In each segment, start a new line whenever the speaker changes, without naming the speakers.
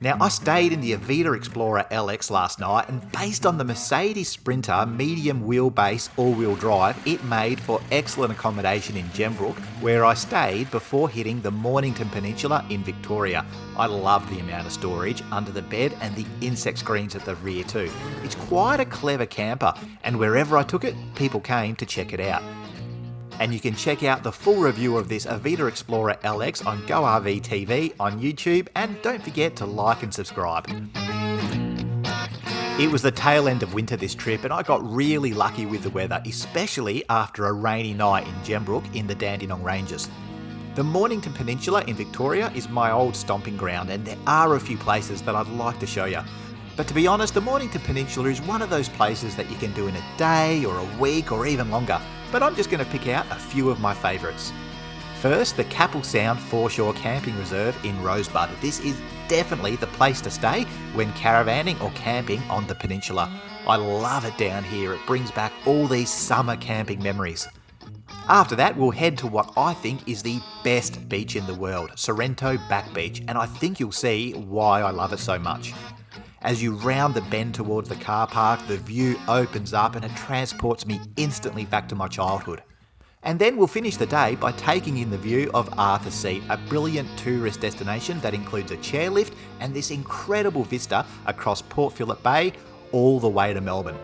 Now, I stayed in the Avida Explorer LX last night, and based on the Mercedes Sprinter medium wheelbase all-wheel drive, it made for excellent accommodation in Gembrook, where I stayed before hitting the Mornington Peninsula in Victoria. I loved the amount of storage under the bed and the insect screens at the rear too. It's quite a clever camper, and wherever I took it, people came to check it out. And you can check out the full review of this Avida Explorer LX on GoRV TV on YouTube, and don't forget to like and subscribe. It was the tail end of winter this trip, and I got really lucky with the weather, especially after a rainy night in Gembrook in the Dandenong Ranges. The Mornington Peninsula in Victoria is my old stomping ground, and there are a few places that I'd like to show you. But to be honest, the Mornington Peninsula is one of those places that you can do in a day or a week or even longer. But I'm just going to pick out a few of my favourites. First, the Capel Sound Foreshore Camping Reserve in Rosebud. This is definitely the place to stay when caravanning or camping on the peninsula. I love it down here. It brings back all these summer camping memories. After that, we'll head to what I think is the best beach in the world, Sorrento Back Beach, and I think you'll see why I love it so much. As you round the bend towards the car park, the view opens up and it transports me instantly back to my childhood. And then we'll finish the day by taking in the view of Arthur's Seat, a brilliant tourist destination that includes a chairlift and this incredible vista across Port Phillip Bay all the way to Melbourne.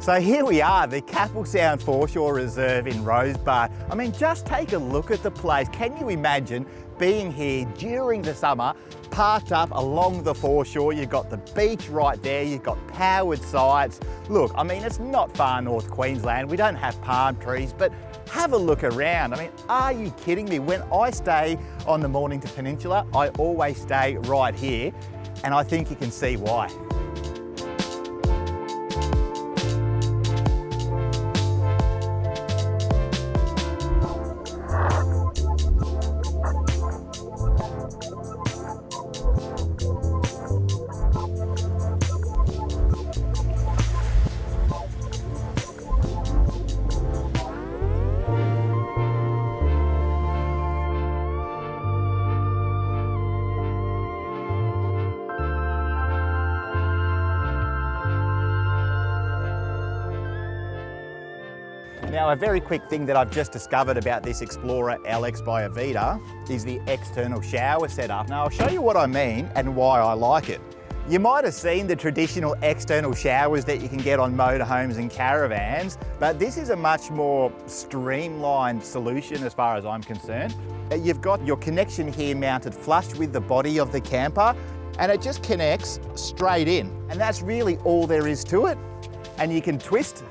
So here we are, the Capel Sound Foreshore Reserve in Rosebud. I mean, just take a look at the place. Can you imagine being here during the summer, parked up along the foreshore? You've got the beach right there, you've got powered sites. Look, I mean, it's not far north Queensland. We don't have palm trees, but have a look around. I mean, are you kidding me? When I stay on the Mornington Peninsula, I always stay right here, and I think you can see why. Now, a very quick thing that I've just discovered about this Explorer LX by Avida is the external shower setup. Now, I'll show you what I mean and why I like it. You might have seen the traditional external showers that you can get on motorhomes and caravans, but this is a much more streamlined solution as far as I'm concerned. You've got your connection here mounted flush with the body of the camper, and it just connects straight in. And that's really all there is to it. And you can twist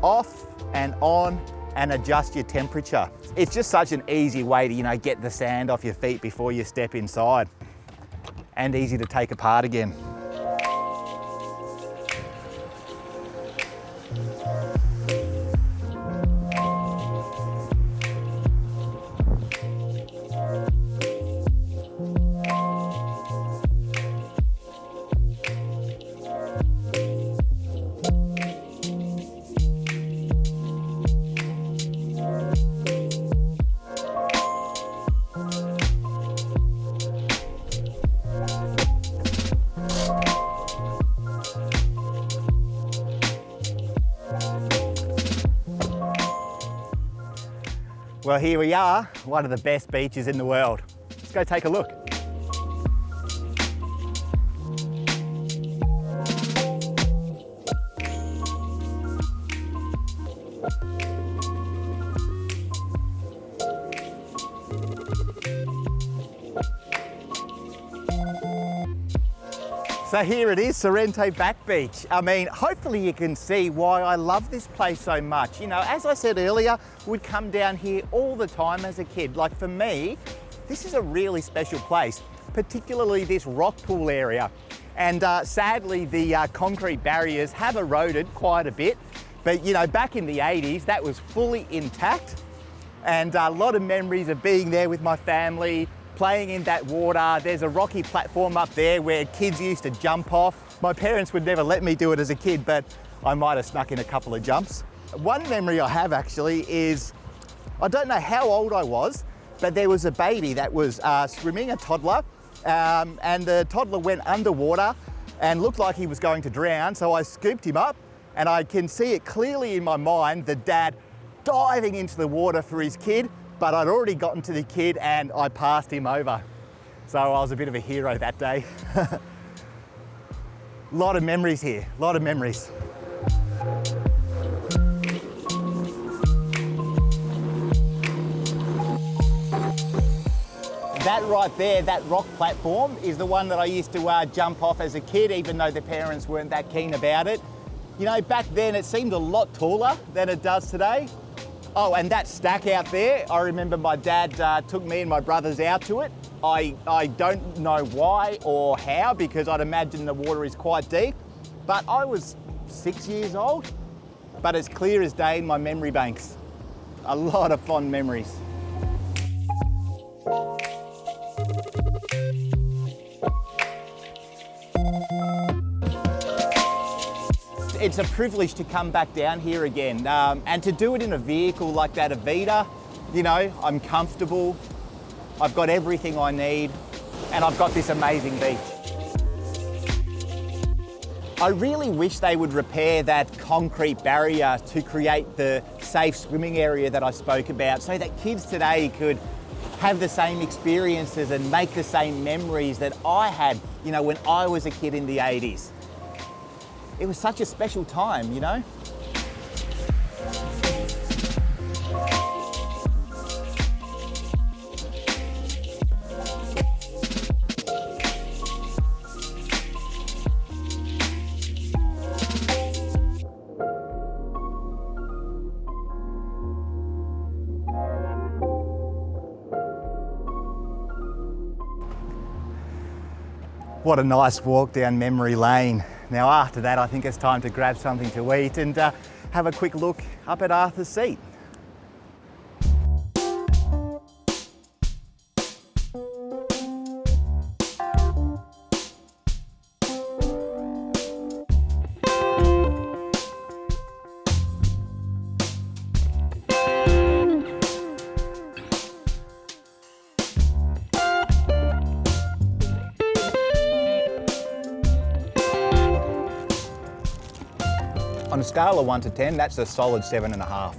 off and on and adjust your temperature. It's just such an easy way to, get the sand off your feet before you step inside, and easy to take apart again. Well, here we are, one of the best beaches in the world. Let's go take a look. So here it is, Sorrento Back Beach. I mean, hopefully you can see why I love this place so much. As I said earlier, we'd come down here all the time as a kid. Like for me, this is a really special place, particularly this rock pool area. And sadly, the concrete barriers have eroded quite a bit.
But you know, back in the 80s, that was fully intact, and a lot of memories of being there with my family, playing in that water. There's a rocky platform up there where kids used to jump off. My parents would never let me do it as a kid, but I might have snuck in a couple of jumps. One memory I have actually is, I don't know how old I was, but there was a baby that was swimming, a toddler, and the toddler went underwater and looked like he was going to drown. So I scooped him up, and I can see it clearly in my mind, the dad diving into the water for his kid, but I'd already gotten to the kid and I passed him over. So I was a bit of a hero that day. A lot of memories here, a lot of memories. That right there, that rock platform, is the one that I used to jump off as a kid, even though the parents weren't that keen about it. You know, back then it seemed a lot taller than it does today. Oh, and that stack out there, I remember my dad took me and my brothers out to it. I don't know why or how, because I'd imagine the water is quite deep, but I was 6 years old, but as clear as day in my memory banks. A lot of fond memories. It's a privilege to come back down here again, and to do it in a vehicle like that Avida. You know, I'm comfortable, I've got everything I need, and I've got this amazing beach. I really wish they would repair that concrete barrier to create the safe swimming area that I spoke about, so that kids today could have the same experiences and make the same memories that I had, you know, when I was a kid in the 80s. It was such a special time, you know? What a nice walk down memory lane. Now after that, I think it's time to grab something to eat and have a quick look up at Arthur's Seat. On a scale of 1 to 10, that's a solid 7.5.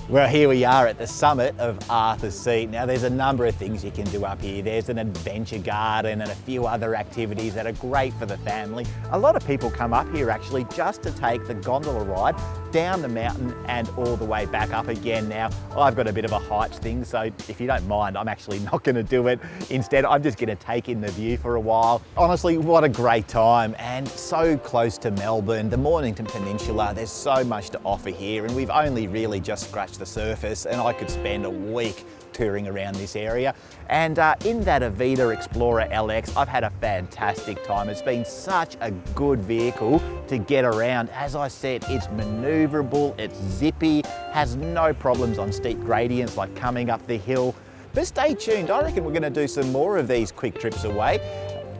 Well, here we are at the summit of Arthur's Seat. Now there's a number of things you can do up here. There's an adventure garden and a few other activities that are great for the family. A lot of people come up here actually just to take the gondola ride down the mountain and all the way back up again. Now, I've got a bit of a height thing, so if you don't mind, I'm actually not going to do it. Instead, I'm just going to take in the view for a while. Honestly, what a great time, and so close to Melbourne, the Mornington Peninsula. There's so much to offer here, and we've only really just scratched the surface, and I could spend a week touring around this area. And in that Avida Explorer LX, I've had a fantastic time. It's been such a good vehicle to get around. As I said, it's maneuverable, it's zippy, has no problems on steep gradients like coming up the hill. But stay tuned, I reckon we're going to do some more of these quick trips away.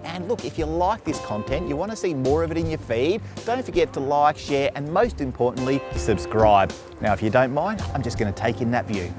And look, if you like this content, you want to see more of it in your feed, don't forget to like, share, and most importantly, subscribe. Now, if you don't mind, I'm just going to take in that view.